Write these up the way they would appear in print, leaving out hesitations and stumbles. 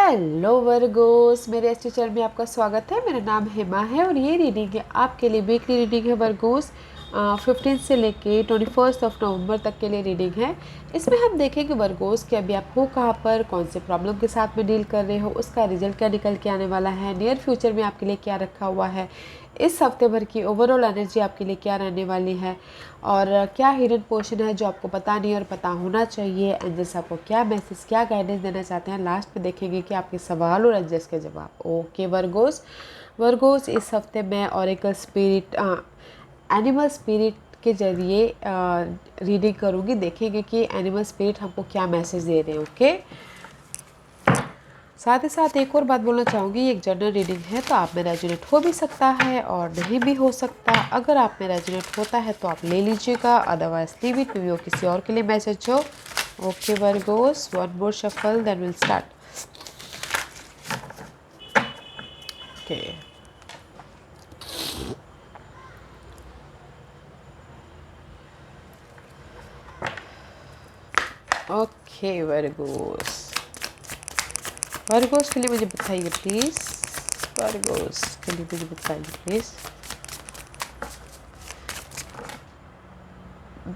Hello Virgo's, मेरे इस channel में आपका स्वागत है। मेरा नाम हेमा है और ये रीडिंग है आपके लिए वीकली रीडिंग है वर्गोस। 15 से लेके 21 नवंबर तक के लिए रीडिंग है। इसमें हम देखेंगे वर्गोस कि अभी आप हो कहाँ पर, कौन से प्रॉब्लम के साथ में डील कर रहे हो, उसका रिजल्ट क्या निकल के आने वाला है, नियर फ्यूचर में आपके लिए क्या रखा हुआ है, इस हफ्ते भर की ओवरऑल एनर्जी आपके लिए क्या रहने वाली है और क्या हिडन पोर्शन है जो आपको पता नहीं और पता होना चाहिए। एंजल्स आपको क्या मैसेज, क्या गाइडेंस देना चाहते हैं, लास्ट में देखेंगे कि आपके सवाल और एंजल्स के जवाब। ओके वर्गोस इस हफ्ते मैं ऑरेकल स्पिरिट, एनिमल स्पिरिट के जरिए रीडिंग करूँगी। देखेंगे कि एनिमल स्पिरिट हमको क्या मैसेज दे रहे हैं। ओके, साथ ही साथ एक और बात बोलना चाहूँगी, ये एक जनरल रीडिंग है तो आप में रेजोनेट हो भी सकता है और नहीं भी हो सकता। अगर आप में रेजोनेट होता है तो आप ले लीजिएगा, अदरवाइज लीव इट, वो किसी और के लिए मैसेज हो। Okay Virgos, one more shuffle then will start. Okay Virgos के लिए मुझे बताइए प्लीज। वर्गोस के लिए मुझे बताइए please.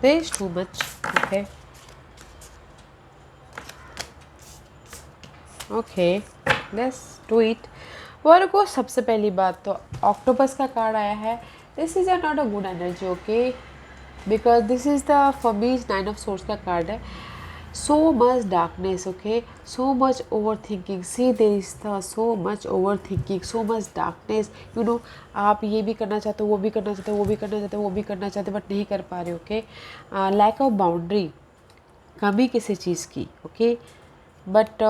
There is too much. Okay. Okay. Let's do it. वर्गो, सबसे पहली बात तो ऑक्टोपस का कार्ड आया है। This is not a good energy, okay, because this is the for me 9 of swords का कार्ड है। So much darkness, okay, so much overthinking. See, there is the so much overthinking, so much darkness, you know. आप ये भी करना चाहते हो, वो भी करना चाहते हो, वो भी करना चाहते हो, वो भी करना चाहते हो, बट नहीं कर पा रहे। ओके, लैक ऑफ बाउंड्री, कमी किसी चीज़ की। ओके, बट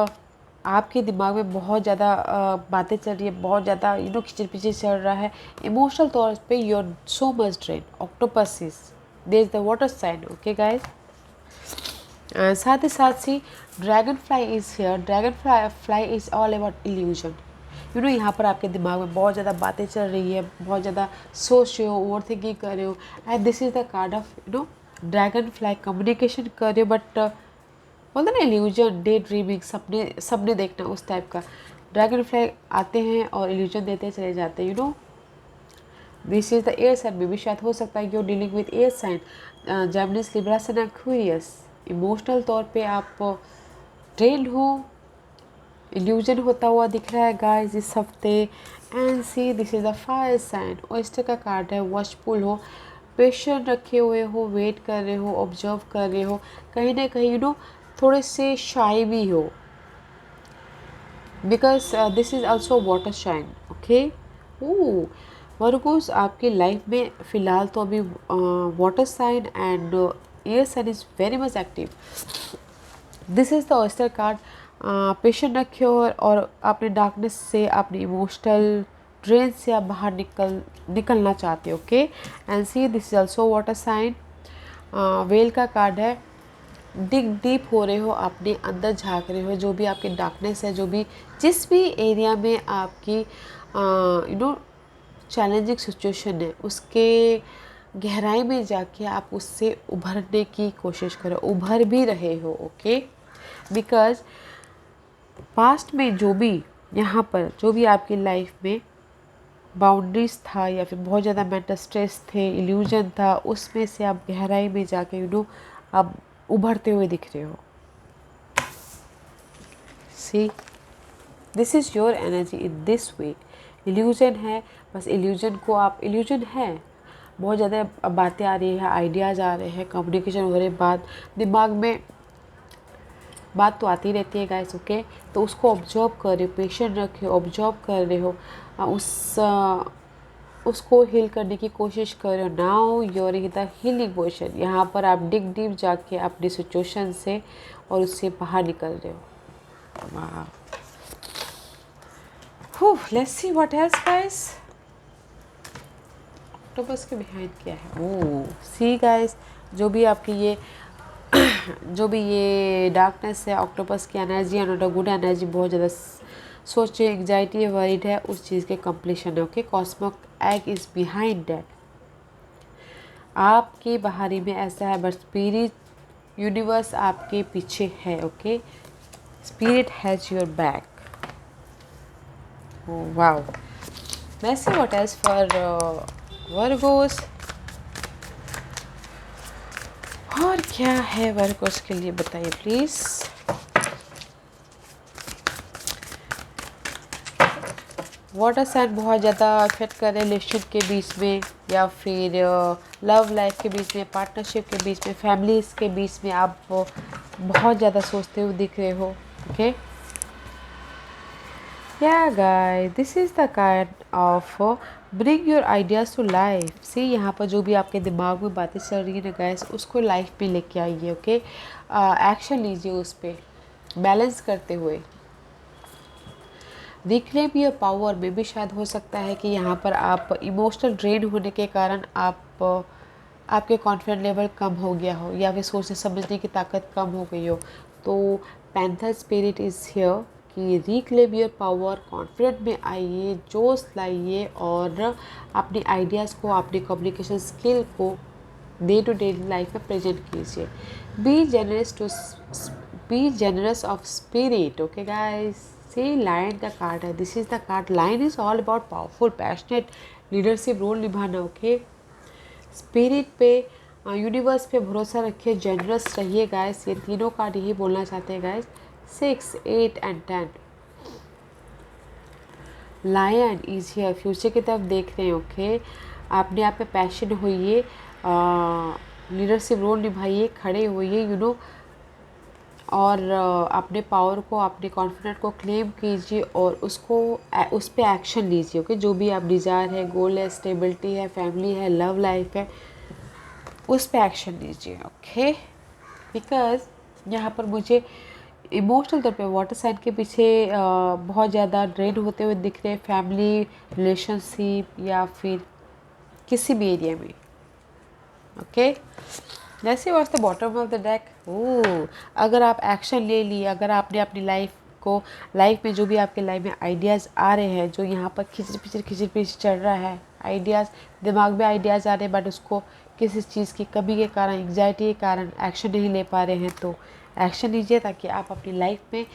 आपके दिमाग में बहुत ज़्यादा बातें चल रही है, बहुत ज़्यादा खिचड़ पिचड़ चल रहा है। इमोशनल तौर पे you are so much drain. Octopus is there is the water sign. Okay guys, साथ ही साथ sea dragon fly is here. Dragon fly is all about illusion. यहाँ पर आपके दिमाग में बहुत ज़्यादा बातें चल रही है, बहुत ज़्यादा सोच रहे हो, ओवर थिंकिंग कर रहे हो, and this is the card of dragon fly. Communication कर रहे हो बट बोलते ना इल्यूजन, डे ड्रीमिंग, सपने देखना, उस टाइप का। ड्रैगन फ्लाई आते हैं और इल्यूजन देते चले जाते हैं। This is the air sign में भी शायद हो सकता है कि dealing with air sign, Geminis, Libra and Aquarius. Emotional तौर पे आप ट्रेंड हो, इल्यूजन होता हुआ दिख रहा है गाइस इस हफ्ते। And see, this is the fire sign. Oyster का कार्ड है। वॉचफुल हो, पेशेंट रखे हुए हो, वेट कर रहे हो, ऑब्जर्व कर रहे हो, कहीं ना कहीं थोड़े से शाई भी हो, because this is also water shine. Okay, oh Virgos, आपकी लाइफ में फ़िलहाल तो अभी water sign and air sign is very much active. This is the oyster card. Patient रखे हो और अपने डार्कनेस से, अपने इमोशनल ड्रेन से आप बाहर निकलना चाहते हो। Okay, and see, this is also water sign. Well का कार्ड है। डिग डीप हो रहे हो, अपने अंदर झांक रहे हो, जो भी आपके डार्कनेस है, जो भी जिस भी एरिया में आपकी चैलेंजिंग सिचुएशन है, उसके गहराई में जाके आप उससे उभरने की कोशिश करो, उभर भी रहे हो। ओके, बिकॉज पास्ट में जो भी यहाँ पर जो भी आपकी लाइफ में बाउंड्रीज था या फिर बहुत ज़्यादा मेंटल स्ट्रेस थे, इल्यूजन था, उसमें से आप गहराई में जाके आप उभरते हुए दिख रहे हो। See, this is your energy in this way. Illusion है, बस इल्यूजन को आप, इल्यूजन है, बहुत ज़्यादा बातें आ रही है, आइडियाज़ आ रहे हैं, कम्युनिकेशन हो रहे, बात दिमाग में बात तो आती रहती है गाइस। ओके, तो उसको ऑब्जर्व कर रहे हो, पेशेंट रखे हो, ऑब्जर्व कर रहे हो, उसको हील करने की कोशिश कर रहे हो। Now your in the healing position. यहाँ पर आप डिग डीप जाके अपनी सिचुएशन से और उससे बाहर निकल रहे हो। वाह, let's see what else guys. Octopus के बिहाइंड क्या है? ओह, सी गाइस, जो भी आपकी ये जो भी ये डार्कनेस है, ऑक्टोपस की एनर्जी है, नॉट अ गुड एनर्जी, बहुत ज़्यादा सोच, एग्जाइटी, वरीड है, उस चीज़ के कंप्लीशन है। Okay, cosmic egg is behind that. आपके बाहरी में ऐसा है, बट स्पिरिट यूनिवर्स आपके पीछे है। Okay, spirit has your back. Wow. Let's see what else for Virgos. और क्या है Virgos के लिए बताइए प्लीज़। वाटर साइन बहुत ज़्यादा अफेक्ट कर रहे रिलेशन के बीच में, या फिर लव लाइफ के बीच में, पार्टनरशिप के बीच में, फैमिलीज़ के बीच में आप बहुत ज़्यादा सोचते हुए दिख रहे हो। ओके, या guys, this is the kind of bring your ideas to life. See, यहाँ पर जो भी आपके दिमाग में बातें चल रही है ना गाइस, उसको लाइफ में लेके आइए। ओके, एक्शन लीजिए उस पर बैलेंस करते हुए। रिक्लेम योर पावर में भी शायद हो सकता है कि यहाँ पर आप इमोशनल ड्रेन होने के कारण आपके कॉन्फिडेंट लेवल कम हो गया हो, या फिर सोचने समझने की ताकत कम हो गई हो। तो पैंथर स्पिरिट इज़ हियर कि रिक्लेम योर पावर, कॉन्फिडेंट में आइए, जोश लाइए और अपने आइडियाज़ को, अपने कम्युनिकेशन स्किल को डे टू डे लाइफ में प्रेजेंट कीजिए। Be generous of spirit. Okay guys, see, lion का कार्ड है। This is the card. Line is all about powerful, passionate leadership role निभाना। ओके, स्पिरिट पे, universe पे भरोसा रखिए, जेनरस रहिए गाइस। ये तीनों कार्ड यही बोलना चाहते हैं guys. 6, 8 and 10। Lion is here, future की तरफ देख रहे हैं। ओके, अपने आप पे पैशन होइए, लीडरशिप रोल निभाइए, खड़े होइए, यू नो, और अपने पावर को, अपने कॉन्फिडेंट को क्लेम कीजिए और उस पर एक्शन लीजिए। ओके, जो भी आप डिज़ायर है, गोल है, स्टेबिलिटी है, फैमिली है, लव लाइफ है, उस पर एक्शन लीजिए। ओके, बिकॉज यहाँ पर मुझे इमोशनल तौर पे वाटर साइन के पीछे बहुत ज़्यादा ड्रेन होते हुए दिख रहे हैं, फैमिली रिलेशनशिप या फिर किसी भी एरिया में। ओके, जैसे was the bottom of the deck. Oh, अगर आप एक्शन ले लिए, अगर आपने अपनी लाइफ में जो भी आपके लाइफ में आइडियाज़ आ रहे हैं, जो यहाँ पर खिचड़ पिचड़ चल रहा है, आइडियाज़ दिमाग में आइडियाज़ आ रहे हैं, बट उसको किसी चीज़ की कमी के कारण, एंग्जाइटी के कारण एक्शन नहीं ले पा रहे हैं, तो एक्शन लीजिए ताकि आप अपनी लाइफ में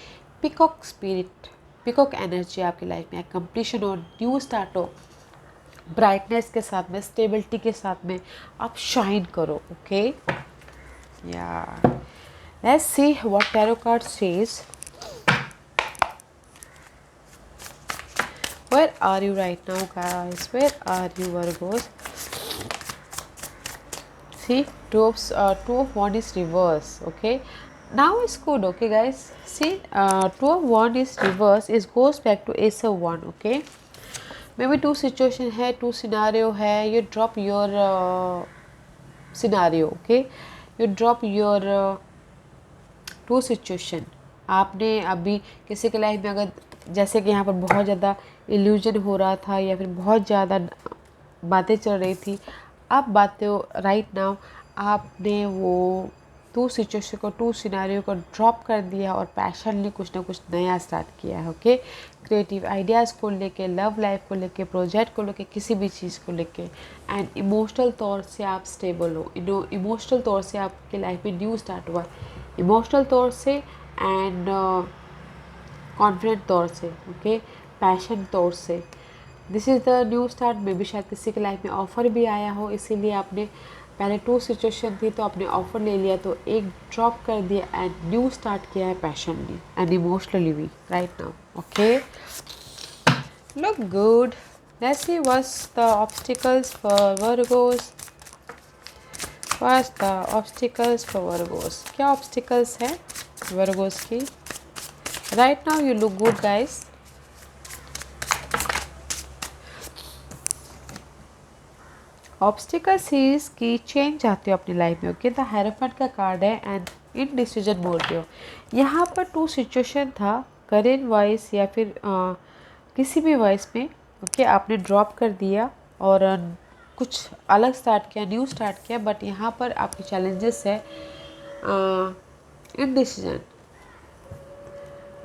पिकॉक स्पिरिट, पिकॉक एनर्जी आपकी लाइफ में कंप्लीशन हो, न्यू स्टार्ट हो, ब्राइटनेस के साथ में, स्टेबिलिटी के साथ में आप शाइन करो। ओके, या let's see what tarot card says. Where are you right now guys? Where are you Virgos? See, two of wand is reverse. Okay, now it's good. Okay guys, see, two of wand is reverse, it goes back to ace of wand. Okay, maybe two situation है, two scenario है, you drop your scenario. Okay, you drop your two situation. आपने अभी किसी के life में, अगर जैसे कि यहाँ पर बहुत ज़्यादा इल्यूजन हो रहा था या फिर बहुत ज़्यादा बातें चल रही थी, अब बातें राइट नाउ आपने वो टू सिचुएशन को, टू सिनेरियो को ड्रॉप कर दिया और पैशनली कुछ ना कुछ नया स्टार्ट किया है। ओके, क्रिएटिव आइडियाज़ को लेके, लव लाइफ को लेके, प्रोजेक्ट को लेके, किसी भी चीज़ को लेके, एंड इमोशनल तौर से आप स्टेबल हो। इमोशनल तौर से आपके लाइफ में न्यू स्टार्ट हुआ, इमोशनल तौर से एंड कॉन्फिडेंट तौर से। ओके, पैशन तौर से, this is the new start. मे भी शायद किसी के लाइफ में ऑफ़र भी आया हो, इसीलिए आपने पहले टू सिचुएशन थी तो आपने ऑफ़र ले लिया, तो एक ड्रॉप कर दिया एंड न्यू स्टार्ट किया है पैशनली एंड इमोशनली भी right now. Okay, look good. Let's see what's the obstacles for Virgo's. What's the obstacles for Virgo's? क्या ऑब्स्टिकल्स है वर्गोस की? Right now you look good guys. Obstacles is की change चाहते हो अपनी लाइफ में। Okay, the hierophant का card है एंड इन डिसीजन बोल रहे हो। यहाँ पर टू सिचुएशन था, करियर वाइज या फिर किसी भी वाइज में। ओके, आपने ड्रॉप कर दिया और कुछ अलग स्टार्ट किया, न्यू स्टार्ट किया, बट यहाँ पर आपके चैलेंजेस है in decision,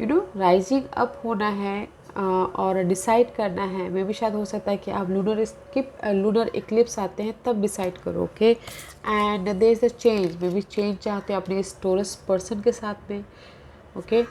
you know, rising up होना है और डिसाइड करना है। मे भी शायद हो सकता है कि आप लूनर इक्लिप्स आते हैं तब डिसाइड करो। Okay, and there is a change, मे भी चेंज चाहते हो अपने इस टोरस पर्सन के साथ में। ओके,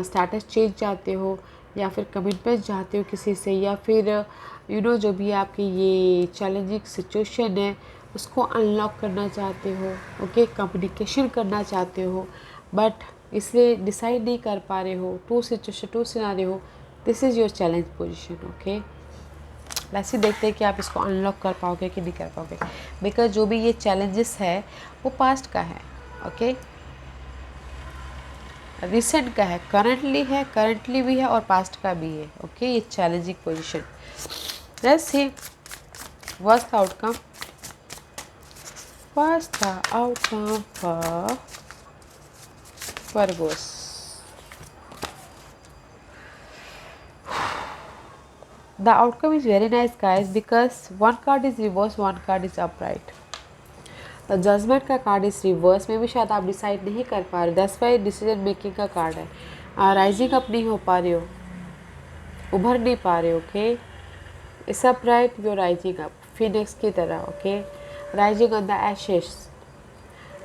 स्टेटस चेंज चाहते हो या फिर कमिटमेंट चाहते हो किसी से, या फिर जो भी आपकी ये चैलेंजिंग सिचुएशन है उसको अनलॉक करना चाहते हो, ओके, कम्युनिकेशन करना चाहते हो, बट इसलिए डिसाइड नहीं कर पा रहे हो, to situation to scenario, this is your challenge position, okay. वैसे देखते हैं कि आप इसको अनलॉक कर पाओगे कि नहीं कर पाओगे, बिकॉज जो भी ये चैलेंजेस है वो पास्ट का है, ओके, रिसेंट का है, करंटली भी है और पास्ट का भी है, ओके। ये challenging position, let's see what's the outcome, for Virgos. The outcome is very nice guys, because one card is reverse, one card is upright. The judgment का कार्ड इस रिवर्स में भी शायद आप डिसाइड नहीं कर पा रहे, दैट्स वाई डिसीजन मेकिंग का कार्ड है, राइजिंग अप नहीं हो पा रहे हो, उभर नहीं पा रहे हो, okay. It's upright, you rising up Phoenix की तरह, okay, rising on the ashes,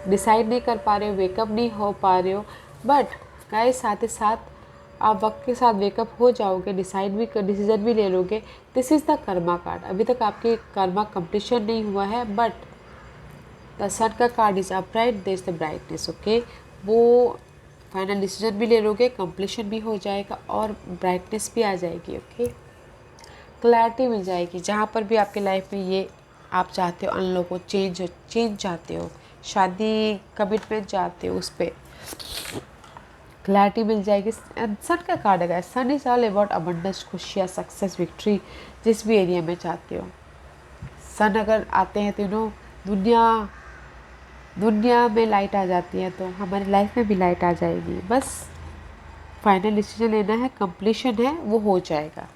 decide नहीं कर पा रहे हो, वेकअप नहीं हो पा रहे हो, बट गाइस साथ ही साथ आप वक्त के साथ वेकअप हो जाओगे, डिसीजन भी ले लोगे। This is the Karma card, अभी तक आपके कर्मा कंप्लीशन नहीं हुआ है, बट द सन का card is upright, there is the brightness, okay. वो फाइनल डिसीजन भी ले लोगे, कंप्लीशन भी हो जाएगा और ब्राइटनेस भी आ जाएगी, ओके, क्लैरिटी मिल जाएगी। जहाँ पर भी आपके लाइफ में ये आप चाहते हो अनलॉक हो, चेंज चाहते हो, शादी कमिटमेंट चाहते हो, उस पर क्लैरिटी मिल जाएगी। सन का कार्ड है, सन इज ऑल अबाउट अबंडेंस, खुशियाँ, सक्सेस, विक्ट्री, जिस भी एरिया में चाहते हो। सन अगर आते हैं तो दुनिया में लाइट आ जाती है, तो हमारी लाइफ में भी लाइट आ जाएगी। बस फाइनल डिसीजन लेना है, कंप्लीशन है, वो हो जाएगा,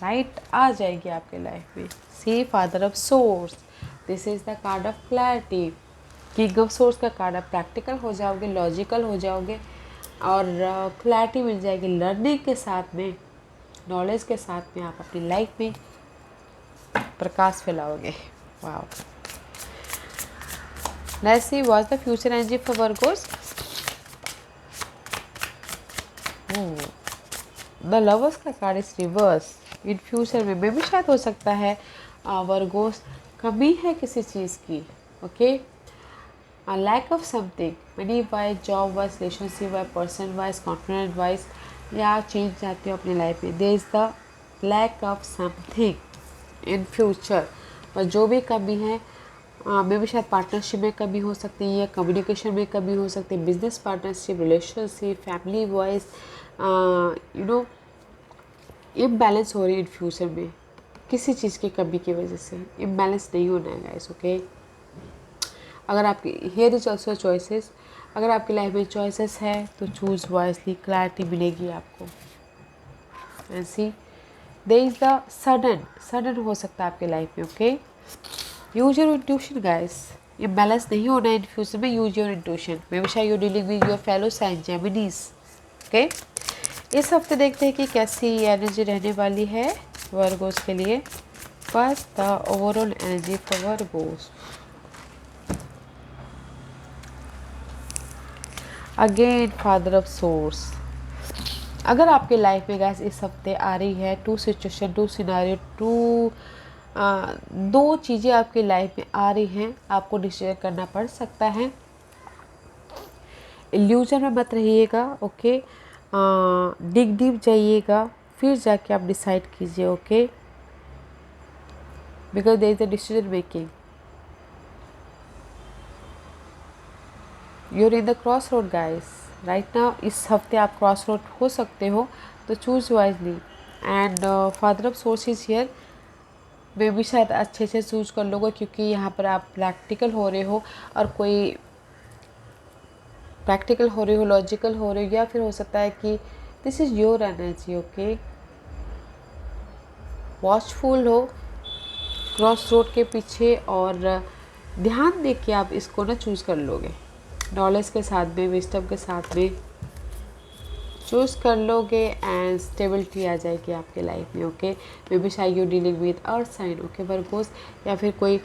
लाइट आ जाएगी आपके लाइफ में। See father of swords, this is the card of clarity. King of swords का कार्ड, आप प्रैक्टिकल हो जाओगे, लॉजिकल हो जाओगे और क्लैरिटी मिल जाएगी। लर्निंग के साथ में, नॉलेज के साथ में आप अपनी लाइफ में प्रकाश फैलाओगे। Wow, let's see what's the future energy for Virgos. The lovers का card is reverse. In future में भी शायद हो सकता है वर्गोस कमी है किसी चीज़ की, okay, lack of something, money wise, job wise, relationship wise, person wise, confident wise, या चेंज चाहते हो अपनी लाइफ में। There is the lack of something in future, पर जो भी कमी है मे भी शायद पार्टनरशिप में कमी हो सकती है, या कम्युनिकेशन में कमी हो सकती है, business partnership, relationship, family wise, imbalance हो रही है इन फ्यूचर में किसी चीज़ की कमी की वजह से। इम्बैलेंस नहीं होना है गाइस, ओके। अगर आपकी हियर इज ऑल्सो चॉइसेस, अगर आपकी लाइफ में चॉइसेस है तो चूज़ वाइजली, क्लैरिटी मिलेगी आपको। And see there is the sudden हो सकता है आपके लाइफ में, okay. Use your intuition guys, imbalance नहीं होना है इन फ्यूचर में, use your intuition. May B शायद you dealing with your fellow sign Geminis, okay. इस हफ्ते देखते हैं कि कैसी एनर्जी रहने वाली है वर्गोस के लिए। First the overall energy for Virgo's. Again father of source. अगर आपके लाइफ में गैस इस हफ्ते आ रही है टू सिचुएशन, टू सिनारियो, दो चीज़ें आपकी लाइफ में आ रही हैं, आपको डिसीजन करना पड़ सकता है। इल्यूजन में मत रहिएगा, ओके। डिग डीप जाइएगा, फिर जाके आप डिसाइड कीजिए, okay, because there is a decision making. You're in the cross road guys right now. इस हफ्ते आप क्रॉस रोड हो सकते हो, तो choose wisely. And father of swords is here, वे भी शायद अच्छे से चूज कर लोगे, क्योंकि यहाँ पर आप प्रैक्टिकल हो रहे हो, और कोई प्रैक्टिकल हो रहे हो, लॉजिकल हो रहे हो, या फिर हो सकता है कि this is your energy, okay. Watchful हो क्रॉस रोड के पीछे, और ध्यान दे के आप इसको ना चूज़ कर लोगे, नॉलेज के साथ में, विस्डम के साथ में चूज़ कर लोगे, एंड स्टेबिलिटी आ जाएगी आपके लाइफ में, ओके। मे बी शायद you dealing with earth sign, okay Virgos, या फिर कोई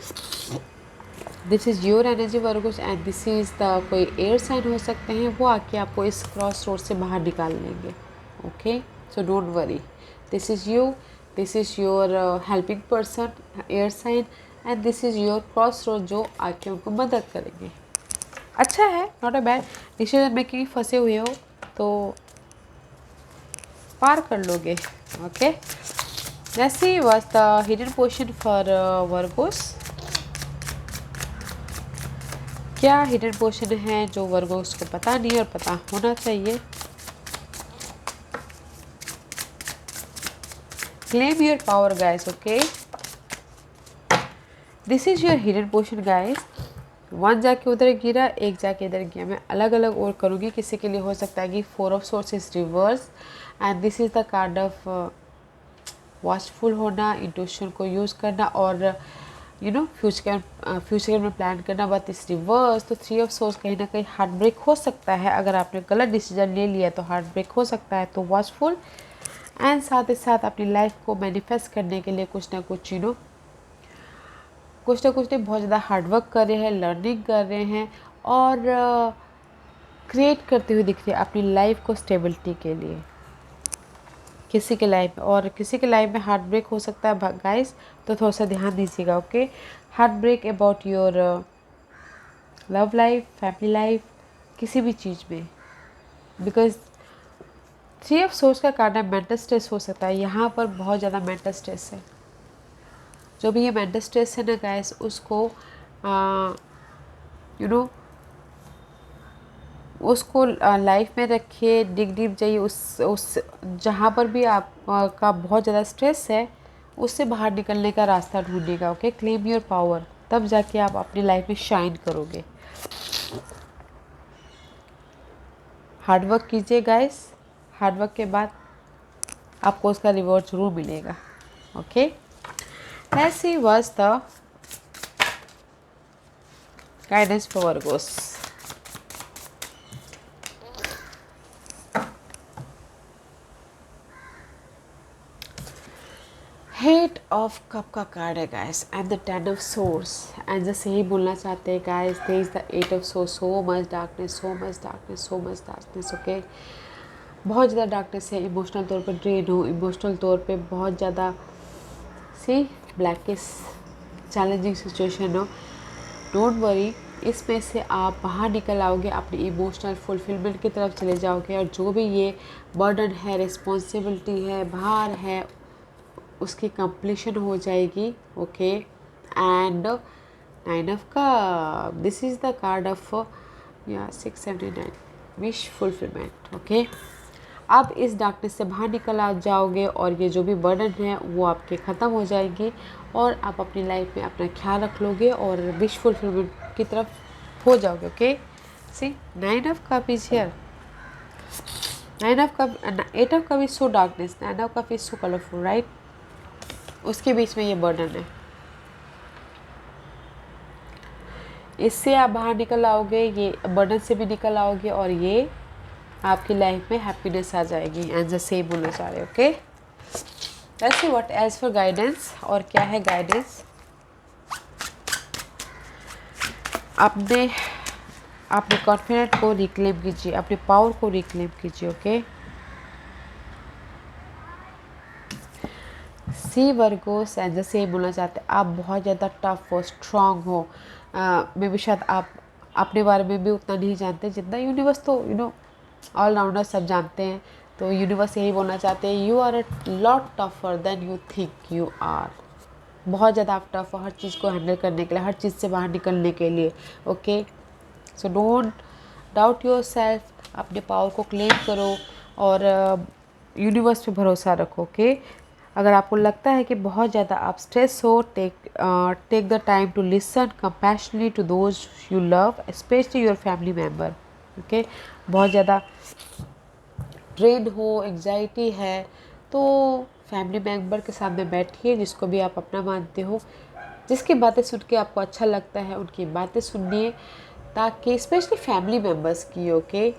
this is your energy Virgos, and this is the कोई एयर साइन हो सकते हैं, वो आके आपको इस क्रॉस रोड से बाहर निकाल लेंगे, okay. So don't worry. This is you. This is your helping person, air sign, and this is your crossroad जो आके उनको मदद करेंगे. अच्छा है, not a bad. Decision making फंसे हुए हो तो पार कर लोगे. Okay, let's see what's the hidden portion for Virgo's. क्या हिडन पोर्शन है जो वर्गोस को पता नहीं और पता होना चाहिए. Claim your power guys. Okay, this is your hidden portion guys. One जाके उधर गिरा, एक जाके इधर गया. मैं अलग अलग और करूँगी. किसी के लिए हो सकता है कि 4 of swords is reverse and this is the card of watchful होना, इंट्यूशन को यूज़ करना और फ्यूचर में प्लान करना. बट इस रिवर्स तो 3 ऑफ सोर्स कहीं ना कहीं हार्ट ब्रेक हो सकता है. अगर आपने गलत डिसीजन ले लिया तो हार्ट ब्रेक हो सकता है. तो वॉचफुल एंड साथ ही साथ अपनी लाइफ को मैनिफेस्ट करने के लिए कुछ ना कुछ कुछ नहीं बहुत ज़्यादा हार्डवर्क कर रहे हैं, लर्निंग कर रहे हैं और क्रिएट करते हुए दिख रहे हैं अपनी लाइफ को स्टेबिलिटी के लिए. किसी के लाइफ में और किसी के लाइफ में हार्ट ब्रेक हो सकता है गाइस, तो थोड़ा सा ध्यान दीजिएगा. Okay, heartbreak about your love life, family life, किसी भी चीज़ में. बिकॉज 3 ऑफ सोर्स का कारण मेंटल स्ट्रेस हो सकता है. यहाँ पर बहुत ज़्यादा मेंटल स्ट्रेस है. जो भी ये मेंटल स्ट्रेस है ना गाइस, उसको उसको लाइफ में रखिए. डिग डीप जाइए उस जहाँ पर भी आप का बहुत ज़्यादा स्ट्रेस है उससे बाहर निकलने का रास्ता ढूंढने का. Okay, claim your power. तब जाके आप अपनी लाइफ में शाइन करोगे. हार्डवर्क कीजिए गाइस. हार्डवर्क के बाद आपको उसका रिवॉर्ड ज़रूर मिलेगा. Okay, let's see what's the guidance for Virgos. Eight of cup का कार्ड है guys and the 10 of swords. And जैसे ही बोलना चाहते हैं guys, there is the 8 of swords. So much darkness, so much darkness, so much darkness. Okay, बहुत ज़्यादा darkness है. इमोशनल तौर पर ड्रेन हो, इमोशनल तौर पे बहुत ज़्यादा ब्लैकिश चैलेंजिंग सिचुएशन हो. डोंट वरी, इसमें से आप बाहर निकल आओगे, अपनी इमोशनल फुलफिलमेंट की तरफ चले जाओगे और जो भी ये बर्डन है, रिस्पॉन्सिबिलिटी है, भार है, उसकी कंप्लीशन हो जाएगी. Okay, and 9 of cup. This is the card of 679 wish fulfilment. Okay, अब इस डार्कनेस से बाहर निकल आ जाओगे और ये जो भी बर्डन है वो आपके ख़त्म हो जाएगी और आप अपनी लाइफ में अपना ख्याल रख लोगे और विश फुलफिलमेंट की तरफ हो जाओगे. Okay, see 9 of cup is here. 9 of cup, 8 of cup is so darkness, 9 of cup is so colourful, right. उसके बीच में ये बर्डन है. इससे आप बाहर निकल आओगे, ये बर्डन से भी निकल आओगे और ये आपकी लाइफ में हैप्पीनेस आ जाएगी. एंड द सेम बोलना चाह रहे. Okay, let's see what else for guidance. और क्या है गाइडेंस. अपने कॉन्फिडेंट को रिक्लेम कीजिए, अपने पावर को रिक्लेम कीजिए. Okay, see Virgos and the same बोलना चाहते हैं. आप बहुत ज़्यादा टफ हो, स्ट्रांग हो. मे भी शायद आप अपने बारे में भी उतना नहीं जानते जितना यूनिवर्स तो ऑल राउंडर सब जानते हैं. तो यूनिवर्स यही बोलना चाहते हैं, you are a lot tougher than you think you are. बहुत ज़्यादा आप टफ हो हर चीज़ को हैंडल करने के लिए, हर चीज़ से बाहर निकलने के लिए. Okay, so don't doubt your self. अपने पावर को क्लेम करो और यूनिवर्स पे भरोसा रखो. ओके, अगर आपको लगता है कि बहुत ज़्यादा आप स्ट्रेस हो, take the time to listen compassionately to those you love, especially your family member. Okay, बहुत ज़्यादा ड्रेन हो, एंग्जाइटी है, तो फैमिली मेम्बर के सामने बैठिए, जिसको भी आप अपना मानते हो, जिसकी बातें सुन के आपको अच्छा लगता है उनकी बातें सुनिए, ताकि स्पेशली फैमिली मेम्बर्स की. ओके,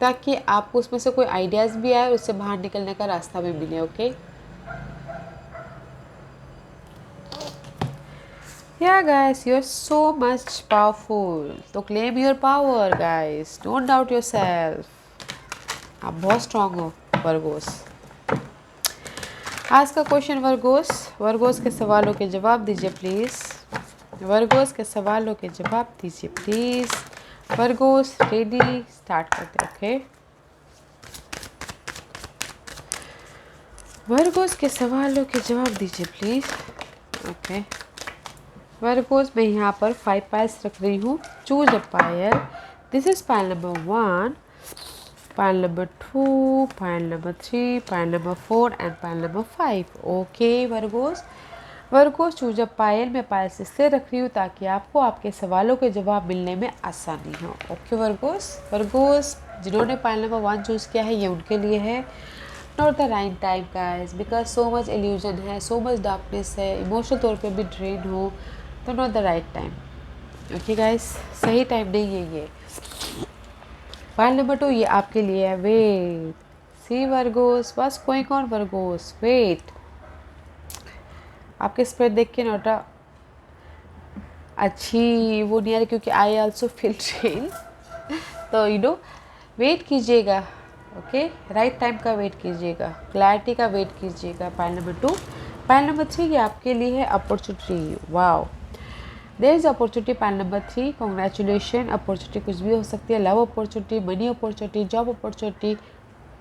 ताकि आपको उसमें से कोई आइडियाज़ भी आए, उससे बाहर निकलने का रास्ता भी मिले. ओके, या guys, you are so much powerful. तो claim your power guys, don't doubt yourself. आप बहुत स्ट्रांग हो वर्गोस। आज का क्वेश्चन वर्गोस के सवालों के जवाब दीजिए प्लीज़। वर्गोस के सवालों के जवाब दीजिए प्लीज़। वर्गोस रेडी, स्टार्ट करते ओके। वर्गोस के सवालों के जवाब दीजिए प्लीज़। ओके वर्गोस, मैं यहाँ पर 5 पाइल्स रख रही हूँ। Choose a pile. This is pile number 1, pile number 2, pile number 3, pile number 4 and pile number 5। Okay Virgos choose a pile. मैं पायल इसलिए रख रही हूँ ताकि आपको आपके सवालों के जवाब मिलने में आसानी हो। ओके वर्गोस जिन्होंने पायल नंबर 1 चूज़ किया है ये उनके लिए है। Not the right time guys, because so much illusion है, सो मच डार्कनेस है, इमोशनल तौर पे भी ड्रेन हो, तो not the right time. Okay guys, सही टाइम नहीं है ये। फाइल नंबर 2 ये आपके लिए है। वेट सी वर्गोस, बस कोई कौन वर्गोस, वेट। आपके स्प्रेड देख के नोटा अच्छी वो नहीं आ रही क्योंकि आई ऑल्सो फील ड्रेन, तो वेट कीजिएगा। ओके राइट टाइम का वेट कीजिएगा, क्लैरिटी का वेट कीजिएगा। पाइल नंबर 2, पाइल नंबर 3 ये आपके लिए है opportunity. Wow there is opportunity. Pile number 3 congratulation. Opportunity कुछ भी हो सकती है, love opportunity, money opportunity, job opportunity,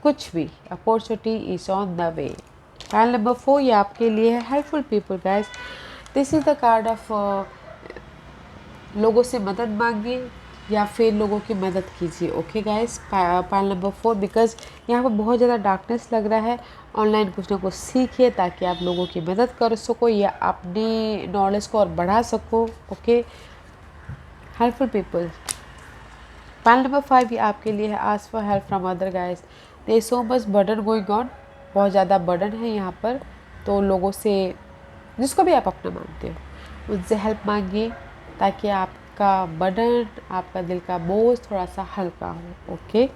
कुछ भी opportunity is on the way. Pile number 4 ये आपके लिए है helpful people guys. This is the card of लोगों से मदद मांगिए या फिर लोगों की मदद कीजिए। Okay guys, pile number 4 because यहाँ पर बहुत ज़्यादा डार्कनेस लग रहा है। ऑनलाइन कुछ ना कुछ सीखिए ताकि आप लोगों की मदद कर सको या अपनी नॉलेज को और बढ़ा सको। Okay helpful people. Pile number 5 ये आपके लिए है ask for help from other guys. There so much burden going on, बहुत ज़्यादा बर्डन है यहाँ पर, तो लोगों से जिसको भी आप अपना मानते हो उनसे हेल्प मांगिए ताकि आपका बर्डन, आपका दिल का बोझ थोड़ा सा हल्का हो। ओके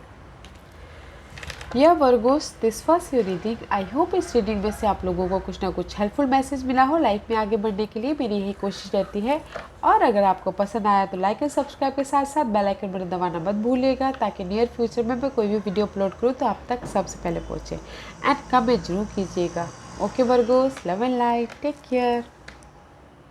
या Virgo's, this was your reading. I hope इस रीडिंग में से आप लोगों को कुछ ना कुछ हेल्पफुल मैसेज मिला हो। लाइफ में आगे बढ़ने के लिए मेरी यही कोशिश रहती है। और अगर आपको पसंद आया तो लाइक एंड सब्सक्राइब के साथ साथ बेल आइकन बटन दबाना मत भूलिएगा ताकि नियर फ्यूचर में मैं कोई भी वीडियो अपलोड करूँ तो आप तक सबसे पहले पहुँचे। एंड कमेंट जरूर कीजिएगा। Okay Virgos, love and light, take care.